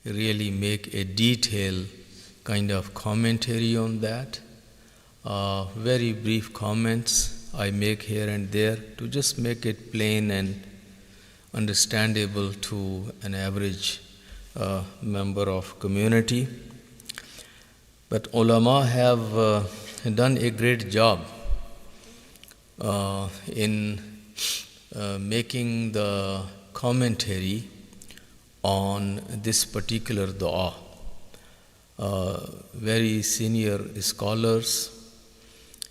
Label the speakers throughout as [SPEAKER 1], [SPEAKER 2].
[SPEAKER 1] really make a detailed kind of commentary on that. Very brief comments I make here and there to just make it plain and understandable to an average member of community. But ulama have done a great job in making the commentary on this particular dua. Very senior scholars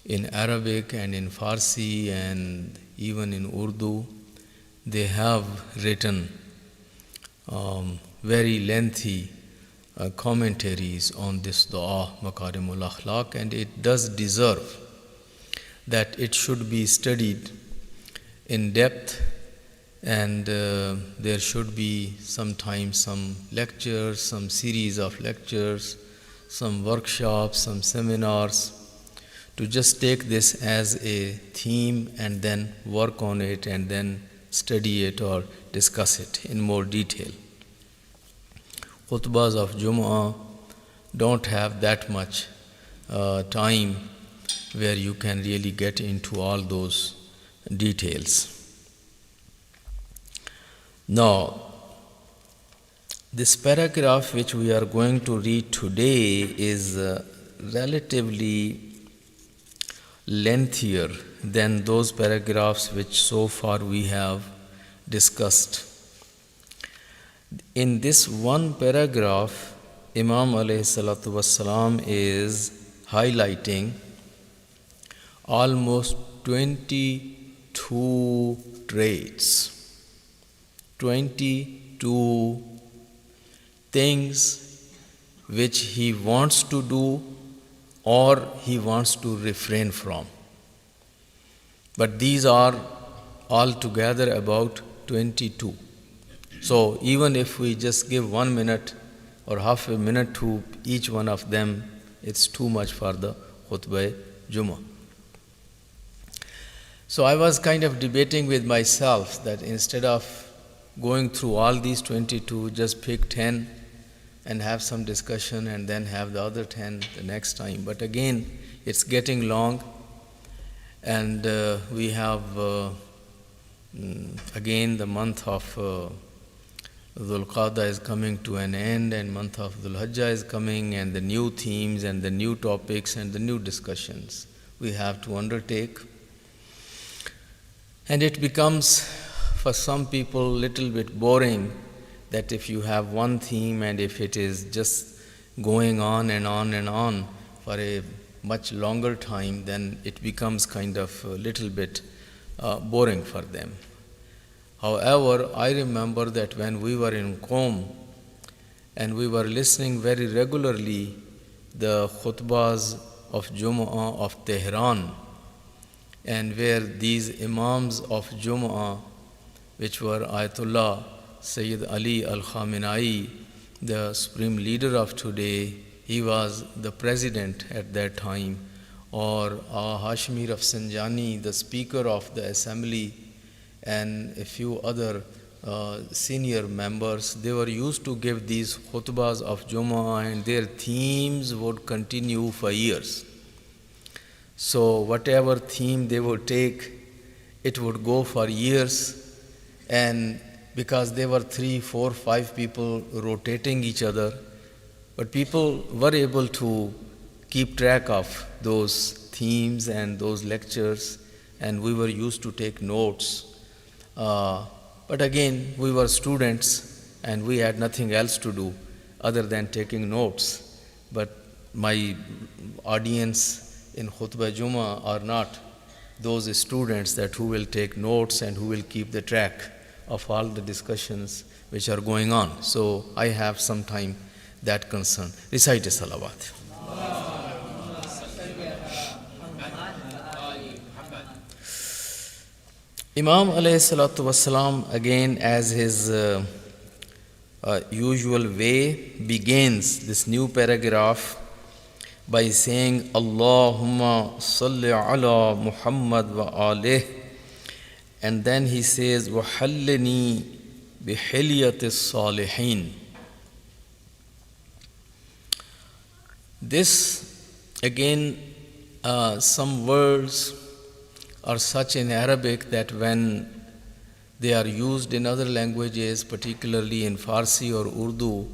[SPEAKER 1] in Arabic and in Farsi and even in Urdu, they have written very lengthy commentaries on this dua, Makarimul Akhlaq, and it does deserve that it should be studied in depth, and there should be sometimes some lectures, some series of lectures, some workshops, some seminars, to just take this as a theme and then work on it and then study it or discuss it in more detail. Khutbas of Jum'ah don't have that much time where you can really get into all those details. Now, this paragraph which we are going to read today is relatively lengthier than those paragraphs which so far we have discussed. In this one paragraph, Imam alayhi salatu wassalam is highlighting almost 22 traits, 22 things which he wants to do or he wants to refrain from. But these are altogether about 22. So even if we just give 1 minute or half a minute to each one of them, it's too much for the Khutbah Jummah. So I was kind of debating with myself that instead of going through all these 22, just pick 10 and have some discussion and then have the other 10 the next time. But again, it's getting long, and we have again the month of Dhul Qa'dah is coming to an end, and month of Dhul Hajjah is coming, and the new themes and the new topics and the new discussions we have to undertake. And it becomes, for some people, a little bit boring that if you have one theme and if it is just going on and on and on for a much longer time, then it becomes kind of a little bit boring for them. However, I remember that when we were in Qom and we were listening very regularly the khutbas of Jum'ah of Tehran, and where these Imams of Jum'ah, which were Ayatollah Sayyid Ali Al-Khamenei, the supreme leader of today, he was the president at that time, or Hashmi Rafsanjani, the speaker of the assembly, and a few other senior members, they were used to give these khutbas of Jum'ah, and their themes would continue for years. So whatever theme they would take, it would go for years, and because there were 3, 4, 5 people rotating each other, but people were able to keep track of those themes and those lectures, and we were used to take notes. But again, we were students and we had nothing else to do other than taking notes. But my audience in Khutbah Jummah are not those students that who will take notes and who will keep the track of all the discussions which are going on. So I have sometime that concern. Recite a salawat. Imam alayhi salatu wasalam, again as his usual way, begins this new paragraph by saying, Allahumma salli ala Muhammad wa alih, and then he says, وَحَلِّنِي بِحِلْيَةِ الصَّالِحِينَ. This, again, some words are such in Arabic that when they are used in other languages, particularly in Farsi or Urdu,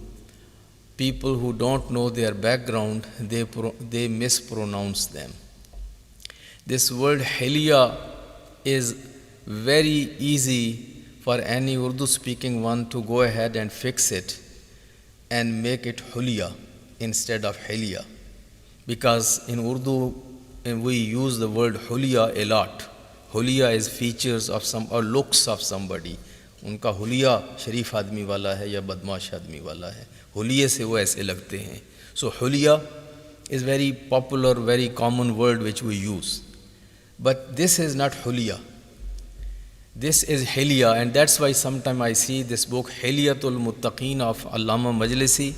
[SPEAKER 1] people who don't know their background, they mispronounce them. This word hilya is very easy for any Urdu speaking one to go ahead and fix it and make it hulya instead of hilya. Because in Urdu we use the word hulya a lot. Hulya is features of some or looks of somebody. उनका हुलिया शरीफ आदमी वाला है या बदमाश आदमी वाला है, हुलिये से वो ऐसे लगते हैं. So हुलिया is very popular, very common word which we use. But this is not huliya. This is hilya, and that's why sometimes I see this book Hilyatul Muttaqeen of Allama Majlisi.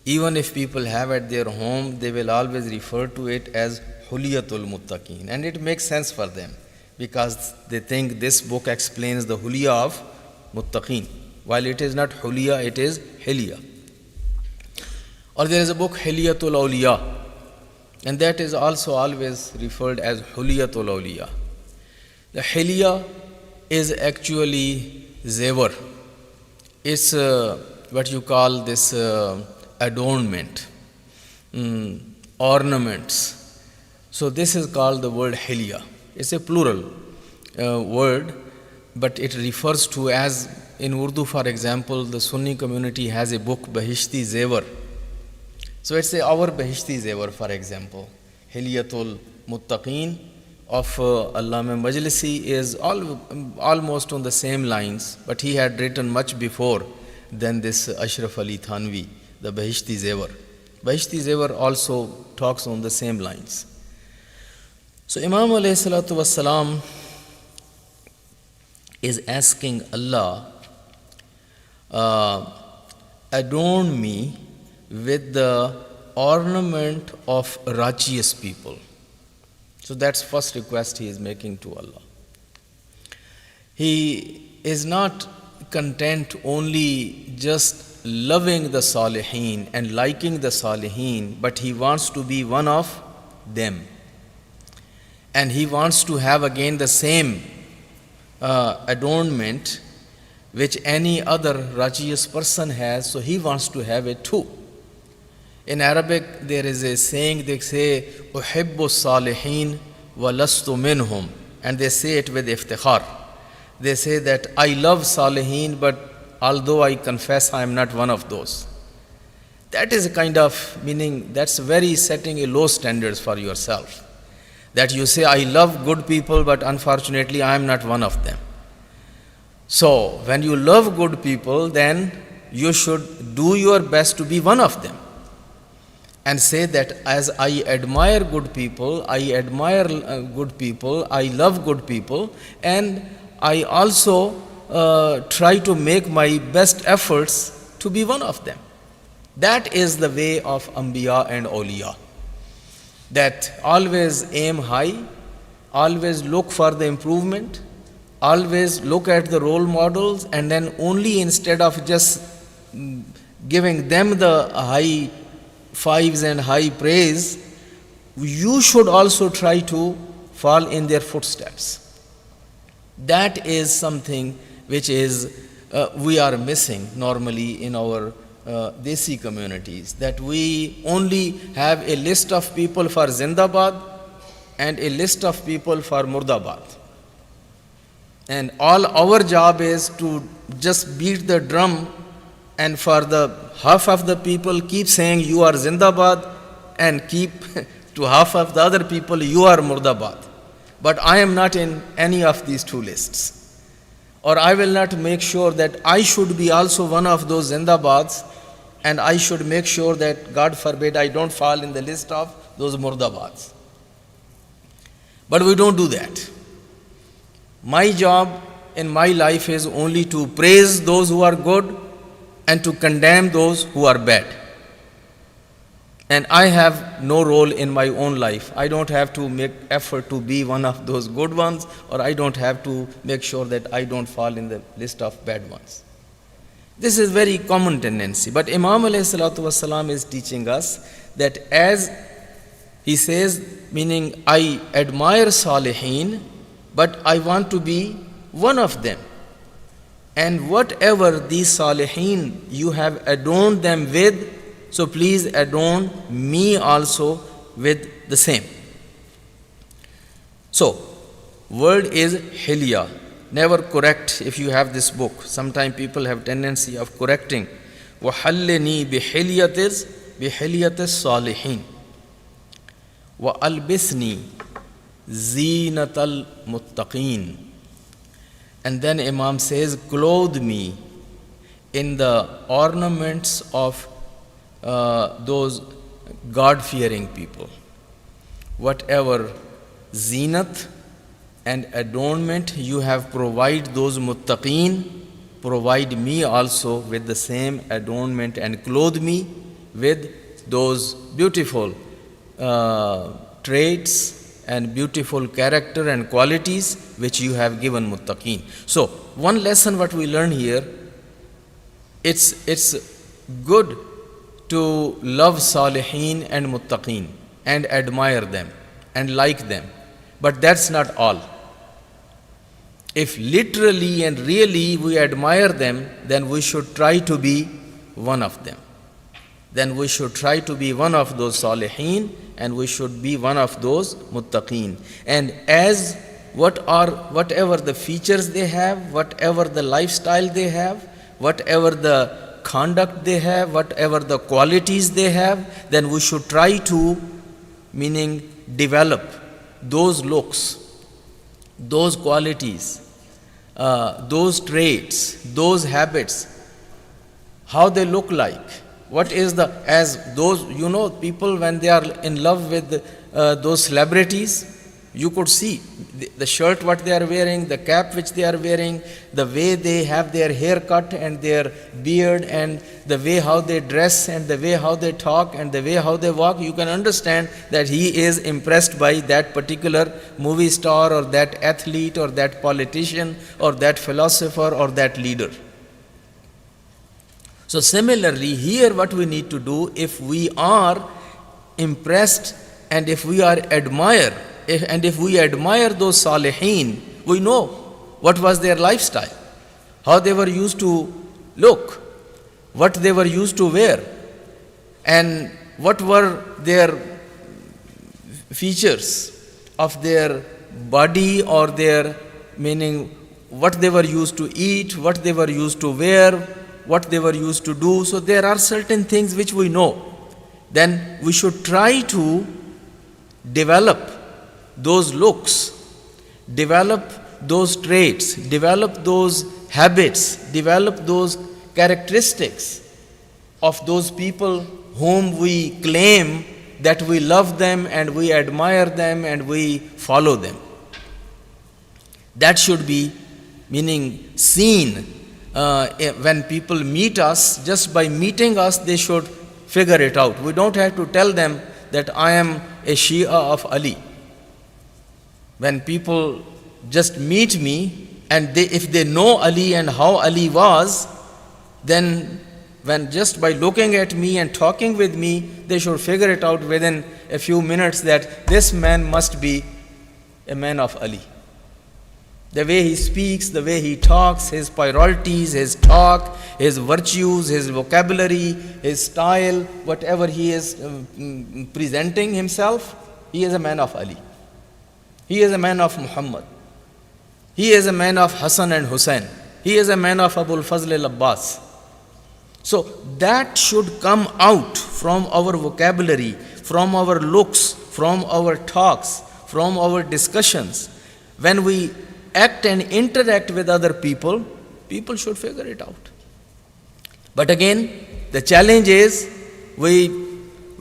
[SPEAKER 1] Even if people have at their home, they will always refer to it as Hulyatul Muttaqeen, and it makes sense for them because they think this book explains the hulya of Muttaqeen. While it is not hulya, it is hilya. Or there is a book Hilyatul Awliya, and that is also always referred as Hulyatul Awliya. The hilya is actually zevar. It's what you call this adornment, ornaments. So this is called the word hilya. It's a plural word, but it refers to, as in Urdu, for example, the Sunni community has a book Bahishti Zevar. So it's our Bahishti Zevar, for example. Hilyatul Muttaqeen of Allama Majlisi is almost on the same lines, but he had written much before than this Ashraf Ali Thanvi, the Bahishti Zevar. Bahishti Zevar also talks on the same lines. So Imam alayhi salatu wassalam is asking Allah, adorn me with the ornament of righteous people. So that's first request he is making to Allah. He is not content only just loving the Salihin and liking the Salihin, but he wants to be one of them. And he wants to have again the same adornment which any other righteous person has, so he wants to have it too. In Arabic, there is a saying, they say, "Uhibbu salihin wa lastu minhum," and they say it with iftikhar. They say that I love salihin, but although I confess I am not one of those. That is a kind of meaning, that's very setting a low standards for yourself. That you say, I love good people, but unfortunately I am not one of them. So, when you love good people, then you should do your best to be one of them. And say that as I admire good people, I love good people, and I also try to make my best efforts to be one of them. That is the way of Anbiya and Awliya. That always aim high, always look for the improvement, always look at the role models, and then only instead of just giving them the high fives and high praise, you should also try to fall in their footsteps. That is something which is we are missing normally in our Desi communities, that we only have a list of people for Zindabad and a list of people for Murdabad. And all our job is to just beat the drum, and for the half of the people keep saying you are Zindabad, and keep to half of the other people you are Murdabad. But I am not in any of these two lists. Or I will not make sure that I should be also one of those Zindabads, and I should make sure that, God forbid, I don't fall in the list of those Murdabads. But we don't do that. My job in my life is only to praise those who are good and to condemn those who are bad. And I have no role in my own life. I don't have to make effort to be one of those good ones, or I don't have to make sure that I don't fall in the list of bad ones. This is very common tendency. But Imam alayhi salatu wasalam is teaching us that as he says, meaning I admire Salihin, but I want to be one of them. And whatever these Salihin you have adorned them with, so please adorn me also with the same. So, word is hilya. Never correct if you have this book. Sometimes people have tendency of correcting. وَحَلِّنِي بِحِلْيَةِ الصَّالِحِينَ وَأَلْبِسْنِي زِينَةَ الْمُتَّقِينَ. And then Imam says, clothe me in the ornaments of those God-fearing people. Whatever zinat and adornment you have provided those muttaqeen, provide me also with the same adornment and clothe me with those beautiful traits and beautiful character and qualities which you have given muttaqeen. So, one lesson what we learn here, it's good to love salihin and muttaqeen and admire them and like them. But that's not all. If literally and really we admire them, then we should try to be one of them. Then we should try to be one of those salihin and we should be one of those muttaqeen. And as whatever the features they have, whatever the lifestyle they have, whatever the conduct they have, whatever the qualities they have, then we should try to, meaning develop those looks, those qualities, those traits, those habits, how they look like. What is as those, people when they are in love with those celebrities, you could see the shirt what they are wearing, the cap which they are wearing, the way they have their hair cut and their beard, and the way how they dress and the way how they talk and the way how they walk. You can understand that he is impressed by that particular movie star or that athlete or that politician or that philosopher or that leader. So similarly, here what we need to do, if we are impressed and if we are if we admire those salihin, we know what was their lifestyle, how they were used to look, what they were used to wear, and what were their features of their body or their, meaning what they were used to eat, what they were used to wear, what they were used to do. So there are certain things which we know. Then we should try to develop those looks, develop those traits, develop those habits, develop those characteristics of those people whom we claim that we love them and we admire them and we follow them. That should be, meaning seen when people meet us. Just by meeting us, they should figure it out. We don't have to tell them that I am a Shia of Ali. When people just meet me and if they know Ali and how Ali was, then when just by looking at me and talking with me, they should figure it out within a few minutes that this man must be a man of Ali. The way he speaks, the way he talks, his priorities, his talk, his virtues, his vocabulary, his style, whatever he is presenting himself, he is a man of Ali. He is a man of Muhammad. He is a man of Hassan and Hussein. He is a man of Abul Fazl al-Abbas. So that should come out from our vocabulary, from our looks, from our talks, from our discussions. When we act and interact with other people, people should figure it out. But again, the challenge is we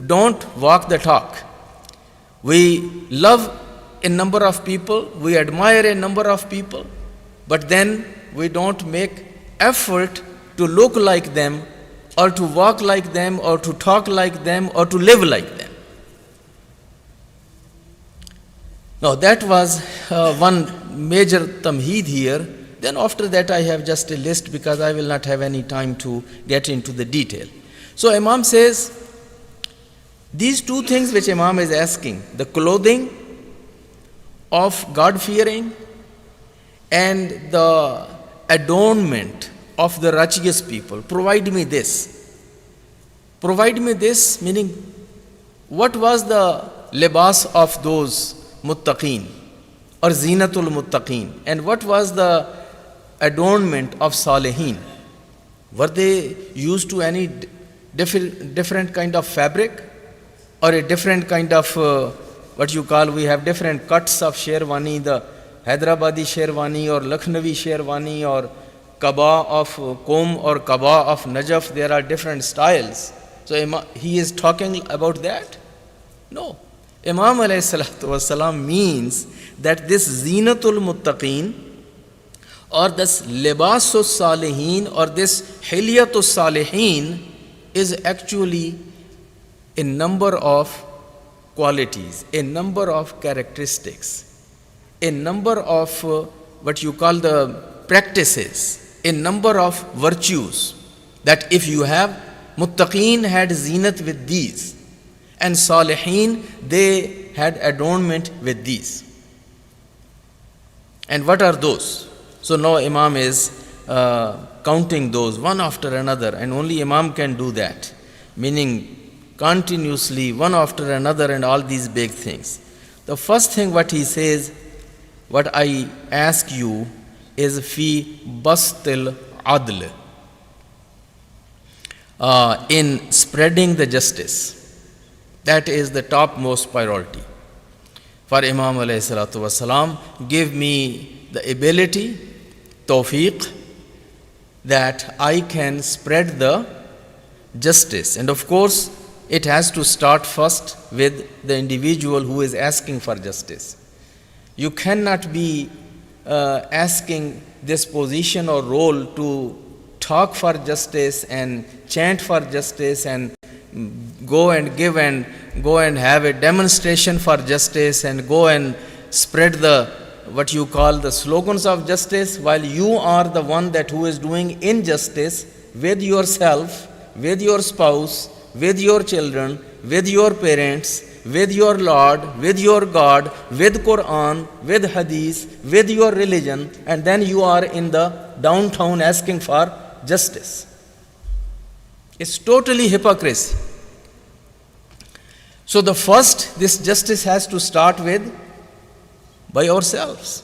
[SPEAKER 1] don't walk the talk. We love a number of people, we admire a number of people, but then we don't make effort to look like them or to walk like them or to talk like them or to live like them. Now that was one major tamheed here, Then after that I have just a list because I will not have any time to get into the detail. So Imam says, these two things which Imam is asking, the clothing of God-fearing and the adornment of the righteous people, provide me this. Provide me this, meaning what was the libas of those muttaqeen or zinatul muttaqeen, and what was the adornment of salihin? Were they used to any different kind of fabric or a different kind of what you call, we have different cuts of sherwani, the Hyderabadi sherwani or Lucknowi sherwani or kaba of Qom or kaba of Najaf, there are different styles. So he is talking about that? No. Imam alayhi salatu wasalam means that this zinatul muttaqeen or this libasul salihin or this hilyatul salihin is actually a number of qualities, a number of characteristics, a number of what you call the practices, a number of virtues, that if you have, muttaqeen had zinat with these, and salihin, they had adornment with these. And what are those? So now Imam is counting those one after another, and only Imam can do that, meaning continuously one after another, and all these big things. The first thing what he says, what I ask you is fi bastil adl, in spreading the justice. That is the topmost priority. For Imam alayhi salatu wasalam, give me the ability, tawfiq, that I can spread the justice. And of course, it has to start first with the individual who is asking for justice. You cannot be asking this position or role to talk for justice and chant for justice and go and give and go and have a demonstration for justice and go and spread the what you call the slogans of justice, while you are the one that who is doing injustice with yourself, with your spouse, with your children, with your parents, with your Lord, with your God, with Quran, with Hadith, with your religion, and then you are in the downtown asking for justice. It's totally hypocrisy. So the first, this justice has to start with by ourselves.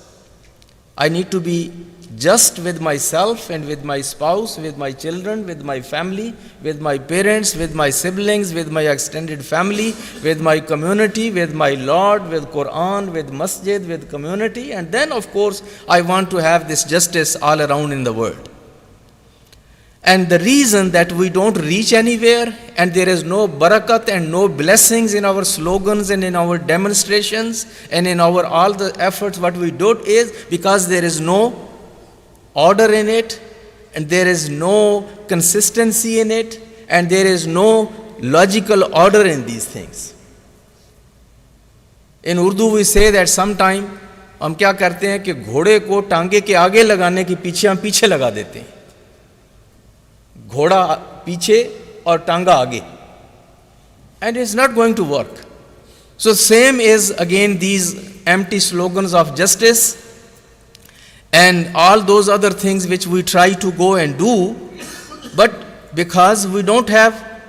[SPEAKER 1] I need to be just with myself and with my spouse, with my children, with my family, with my parents, with my siblings, with my extended family, with my community, with my Lord, with Quran, with masjid, with community, and then of course I want to have this justice all around in the world. And the reason that we don't reach anywhere and there is no barakat and no blessings in our slogans and in our demonstrations and in our all the efforts what we do is because there is no order in it and there is no consistency in it and there is no logical order in these things. In Urdu we say that sometime हम क्या करते हैं कि घोड़े को टांगे के आगे लगाने की पीछे हम पीछे लगा देते हैं, घोड़ा पीछे और टांगा आगे, and it's not going to work. So same is again these empty slogans of justice and all those other things which we try to go and do, but because we don't have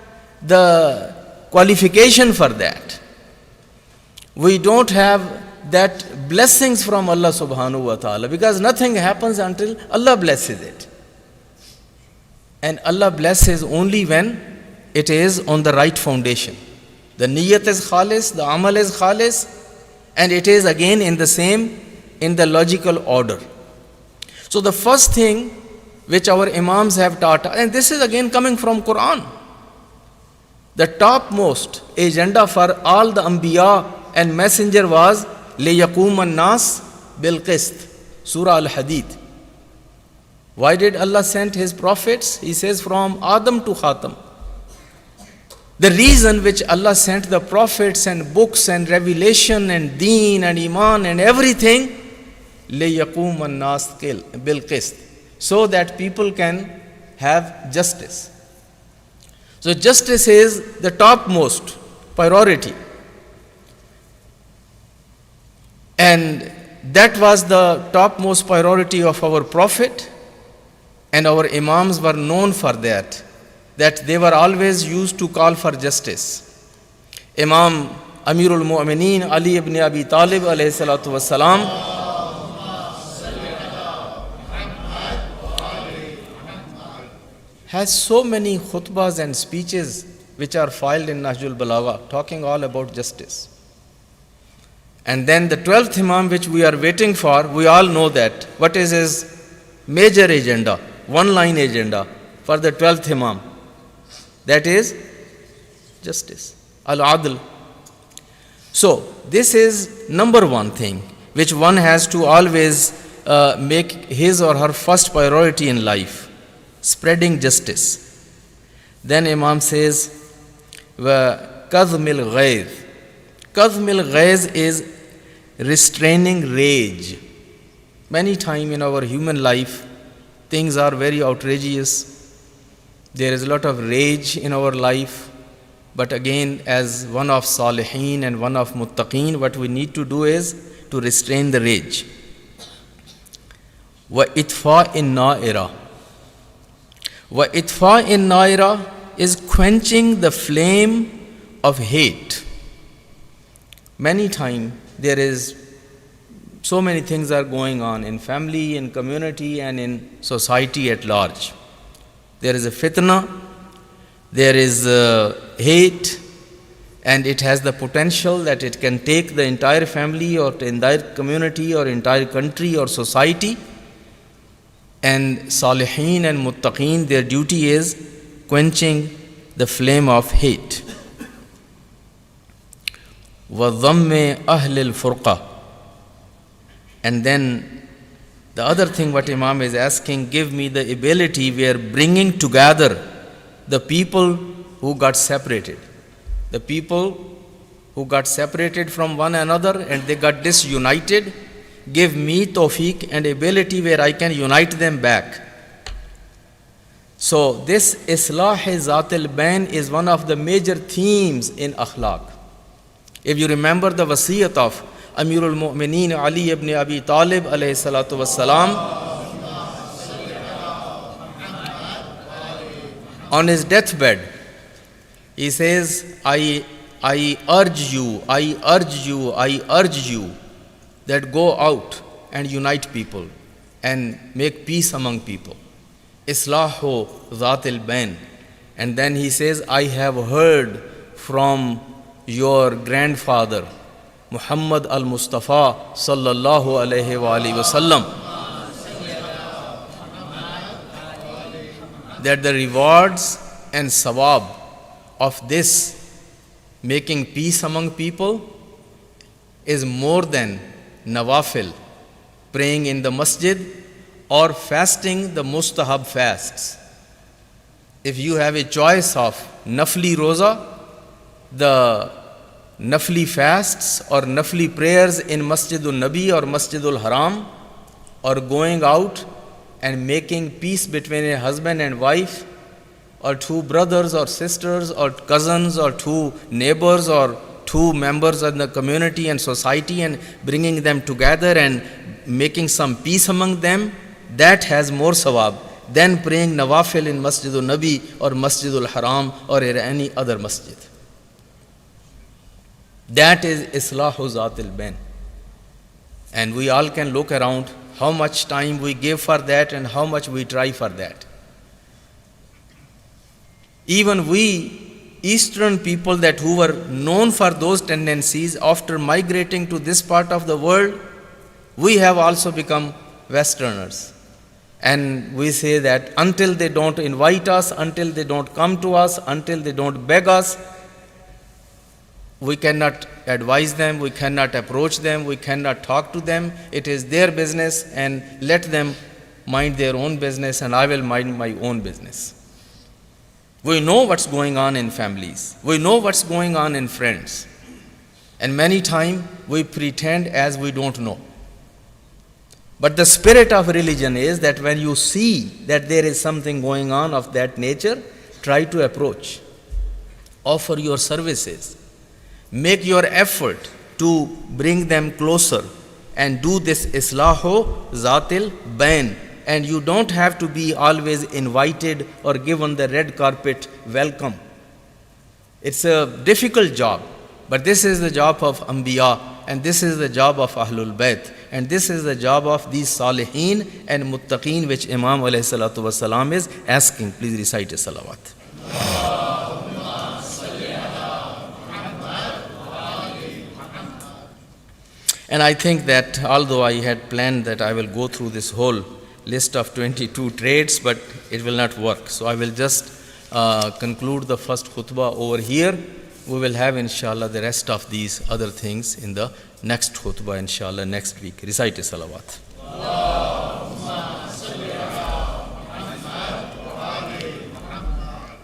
[SPEAKER 1] the qualification for that, we don't have that blessings from Allah subhanahu wa ta'ala, because nothing happens until Allah blesses it. And Allah blesses only when it is on the right foundation. The niyat is khalis, the amal is khalis, and it is again in the same, in the logical order. So the first thing which our imams have taught, and this is again coming from Quran, the topmost agenda for all the anbiya and messenger was لِيَقُومَ النَّاسِ بِالْقِسْطِ, Surah Al-Hadid. Why did Allah send His prophets? He says from Adam to Khatam. The reason which Allah sent the prophets and books and revelation and deen and iman and everything لِيَقُومَ النَّاسُ بِالْقِسْطِ, so that people can have justice. So justice is the topmost priority. And that was the topmost priority of our Prophet, and our Imams were known for that they were always used to call for justice. Imam Amirul Mu'mineen Ali ibn Abi Talib alayhi salatu wassalam has so many khutbas and speeches which are filed in Nahjul Balagha talking all about justice. And then the 12th Imam which we are waiting for, we all know that. What is his major agenda, one-line agenda for the 12th Imam? That is justice, al-adl. So this is number one thing which one has to always make his or her first priority in life, spreading justice. Then Imam says, wa kadhmil ghayz. Kadhmil ghayz is restraining rage. Many times in our human life, things are very outrageous. There is a lot of rage in our life. But again, as one of Salihin and one of Muttaqeen, what we need to do is to restrain the rage. Wa itfa in na'ira. Wa itfa in na'ira is quenching the flame of hate. Many times there is so many things are going on in family, in community, and in society at large. There is a fitna, there is hate, and it has the potential that it can take the entire family or the entire community or entire country or society. And Salihin and Muttaqeen, their duty is quenching the flame of hate. وَضَمِّ أَهْلِ الْفُرْقَةِ. And then the other thing what Imam is asking, give me the ability where bringing together the people who got separated. The people who got separated from one another and they got disunited, give me tawfiq and ability where I can unite them back. So this Islah-e-Zat al-Bain is one of the major themes in akhlaq. If you remember the wasiyat of Amirul Mu'mineen Ali ibn Abi Talib alayhi salatu wassalam, on his deathbed, he says, I urge you that go out and unite people and make peace among people. Islahu Zat al-Bain. And then he says, I have heard from your grandfather, Muhammad al-Mustafa sallallahu alayhi wa alihi wasallam, that the rewards and sawab of this making peace among people is more than nawafil, praying in the masjid or fasting the mustahab fasts. If you have a choice of nafli roza, the nafli fasts or nafli prayers in Masjidul Nabi or Masjidul Haram, or going out and making peace between a husband and wife, or two brothers or sisters or cousins or two neighbors or two members of the community and society, and bringing them together and making some peace among them, that has more sawab than praying nawafil in Masjidul Nabi or Masjidul Haram or any other masjid. That is Islahu Zat al-Bain. And we all can look around how much time we give for that and how much we try for that. Even we, Eastern people that who were known for those tendencies, after migrating to this part of the world, we have also become Westerners. And we say that until they don't invite us, until they don't come to us, until they don't beg us, we cannot advise them, we cannot approach them, we cannot talk to them. It is their business, and let them mind their own business and I will mind my own business. We know what's going on in families. We know what's going on in friends. And many times we pretend as we don't know. But the spirit of religion is that when you see that there is something going on of that nature, try to approach, offer your services, make your effort to bring them closer and do this islahu zatil bain. And you don't have to be always invited or given the red carpet welcome. It's a difficult job, but this is the job of Anbiya, and this is the job of Ahlul Bayt, and this is the job of these Salihin and Muttaqeen, which Imam alayhi salatu wasalam is asking. Please recite a salawat. And I think that although I had planned that I will go through this whole list of 22 trades, but it will not work. So I will just conclude the first khutbah over here. We will have inshallah the rest of these other things in the next khutbah inshallah next week. Recite a salawat.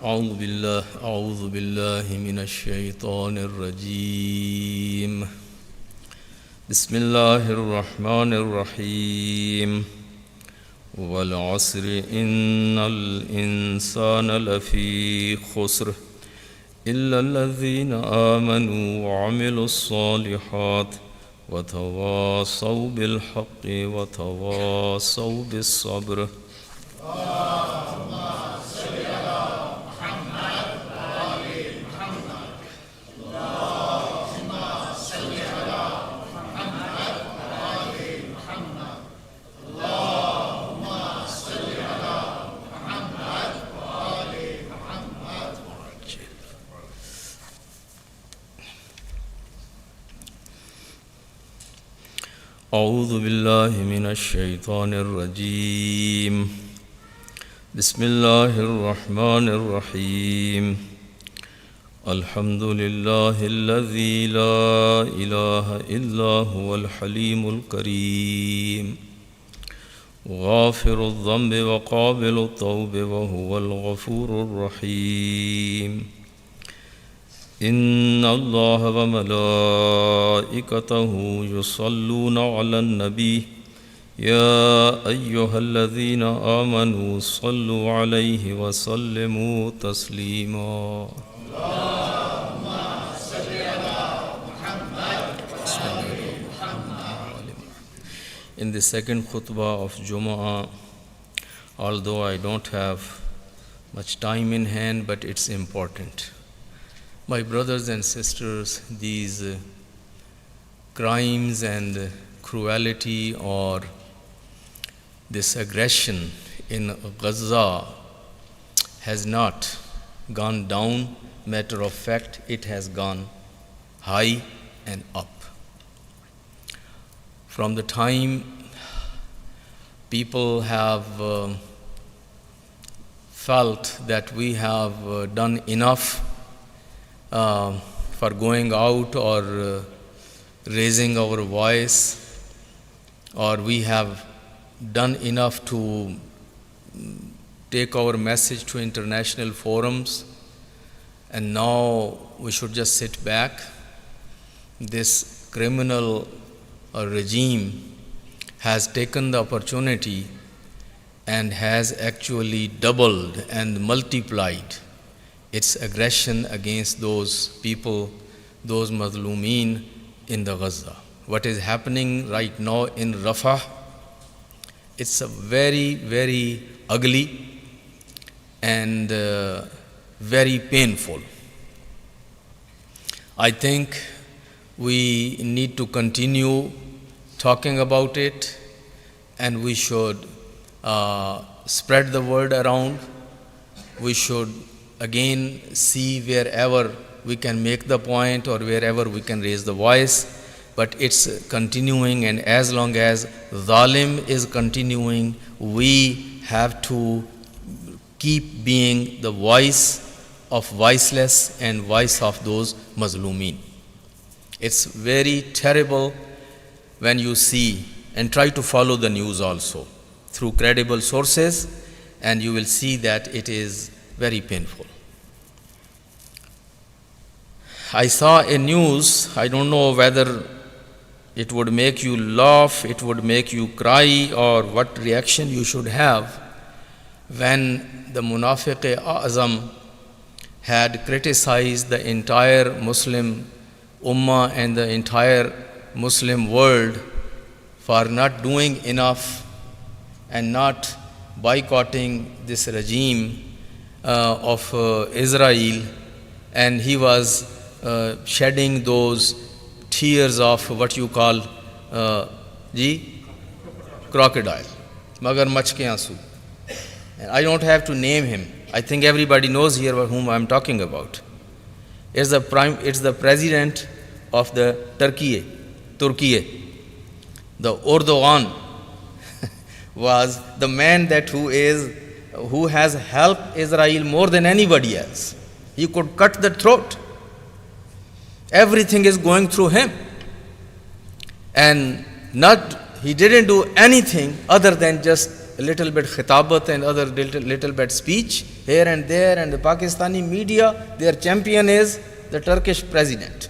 [SPEAKER 1] أعوذ بالله من الشيطان الرجيم بسم الله الرحمن الرحيم والعصر إن الإنسان لفي خسر إلا الذين آمنوا وعملوا الصالحات وتواصوا بالحق وتواصوا بالصبر. أعوذ بالله من الشيطان الرجيم بسم الله الرحمن الرحيم الحمد لله الذي لا إله إلا هو الحليم الكريم غافر الذنب وقابل التوب وهو الغفور الرحيم إن الله وملائكته يصلون على النبي يا أيها الذين آمنوا صلوا عليه وسلموا تسليما. In the second khutbah of Jumma, although I don't have much time in hand, but it's important. My brothers and sisters, these crimes and cruelty or this aggression in Gaza has not gone down. Matter of fact, it has gone high and up. From the time people have felt that we have done enough for going out or raising our voice, or we have done enough to take our message to international forums, and now we should just sit back. This criminal regime has taken the opportunity and has actually doubled and multiplied its aggression against those people, those mazlumeen in the Gaza. What is happening right now in Rafah, it's a very, very ugly and very painful. I think we need to continue talking about it, and we should spread the word around. We should again see wherever we can make the point or wherever we can raise the voice, but it's continuing, and as long as zalim is continuing, we have to keep being the voice of voiceless and voice of those mazlumeen. It's very terrible when you see, and try to follow the news also through credible sources, and you will see that it is very painful. I saw a news, I don't know whether it would make you laugh, it would make you cry, or what reaction you should have when the Munafiq-e-Azam had criticized the entire Muslim Ummah and the entire Muslim world for not doing enough and not boycotting this regime of Israel, and he was shedding those tears of what you call crocodile, magarmach ke aansu. I don't have to name him. I think everybody knows here whom I am talking about. It's the president of the Turkey. The Erdogan was the man who has helped Israel more than anybody else. He could cut the throat. Everything is going through him. And he didn't do anything other than just a little bit khitabat and other little bit speech here and there, and the Pakistani media, their champion is the Turkish president.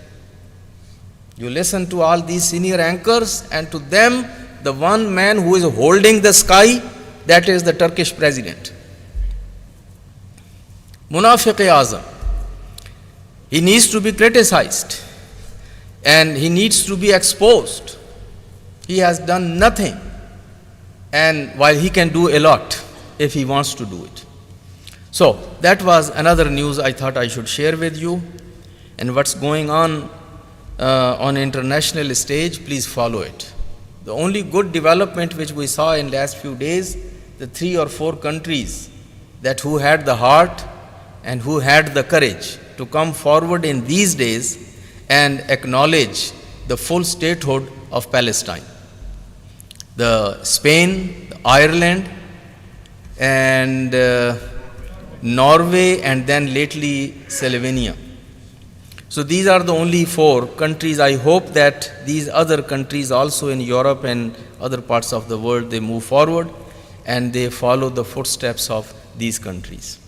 [SPEAKER 1] You listen to all these senior anchors, and to them, the one man who is holding the sky, that is the Turkish president. Munafiq-e-Azam. He needs to be criticized and he needs to be exposed. He has done nothing, and while he can do a lot if he wants to do it. So that was another news I thought I should share with you. And what's going on international stage, please follow it. The only good development which we saw in last few days, the 3 or 4 countries that who had the heart and who had the courage to come forward in these days and acknowledge the full statehood of Palestine. The Spain, the Ireland, and Norway, and then lately Slovenia. So these are the only 4 countries. I hope that these other countries also in Europe and other parts of the world, they move forward and they follow the footsteps of these countries.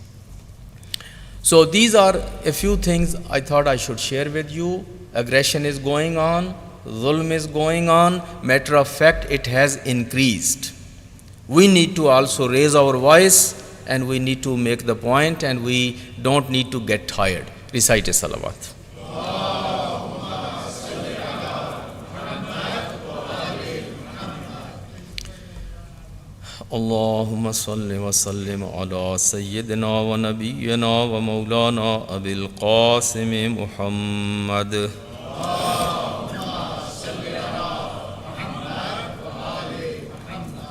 [SPEAKER 1] So these are a few things I thought I should share with you. Aggression is going on, zulm is going on. Matter of fact, it has increased. We need to also raise our voice, and we need to make the point, and we don't need to get tired. Recite a salawat. اللهم صل وسلم على سيدنا ونبينا ومولانا أبي القاسم محمد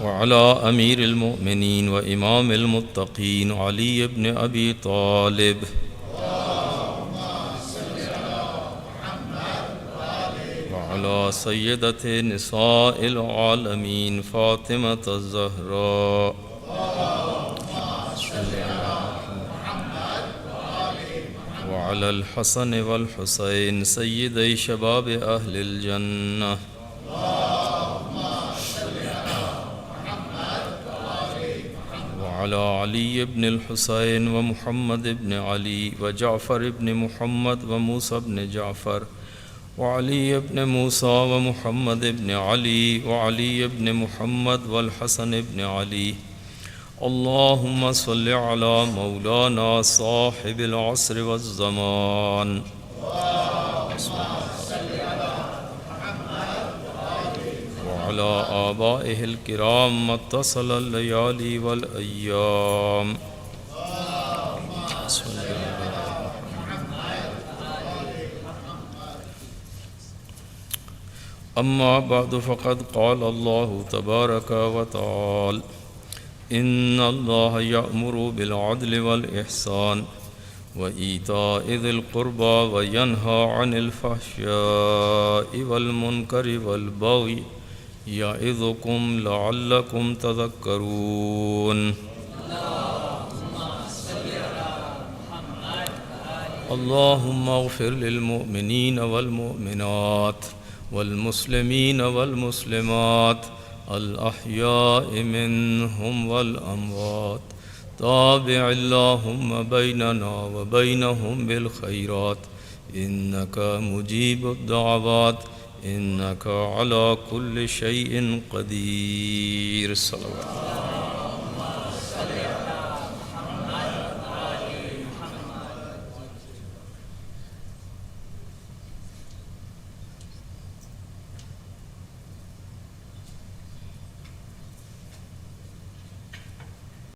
[SPEAKER 1] وعلى أمير المؤمنين وإمام المتقين علي بن أبي طالب وعلى سيدة نساء العالمين فاطمة الزهراء وعلى الحسن والحسين سيدي شباب أهل الجنة وعلى علي بن الحسين ومحمد بن علي وجعفر بن محمد وموسى بن جعفر وعلي بن موسى ومحمد بن علي وعلي بن محمد والحسن بن علي. اللهم صل على مولانا صاحب العصر والزمان وعلى آبائه الكرام ما اتصل الليالي والأيام. أما بعد فقد قال الله تبارك وتعالى إن الله يأمر بالعدل والإحسان وإيتاء ذي القربى وينهى عن الفحشاء والمنكر والبغي يعظكم لعلكم تذكرون. اللهم اغفر للمؤمنين والمؤمنات والمسلمين والمسلمات الأحياء منهم والأموات. تابع اللهم بيننا وبينهم بالخيرات إنك مجيب الدعوات إنك على كل شيء قدير. صلوات